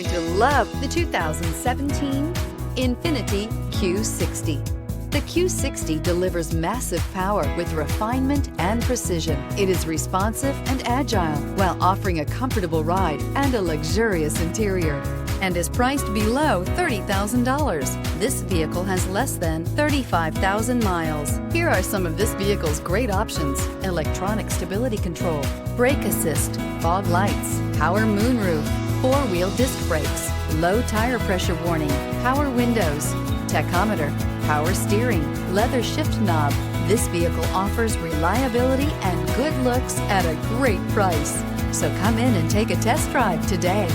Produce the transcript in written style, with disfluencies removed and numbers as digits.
To love the 2017 Infiniti Q60. The Q60 delivers massive power with refinement and precision. It is responsive and agile while offering a comfortable ride and a luxurious interior, and is priced below $30,000. This vehicle has less than 35,000 miles. Here are some of this vehicle's great options: electronic stability control, brake assist, fog lights, power moonroof, four-wheel disc brakes, low tire pressure warning, power windows, tachometer, power steering, leather shift knob. This vehicle offers reliability and good looks at a great price. So come in and take a test drive today.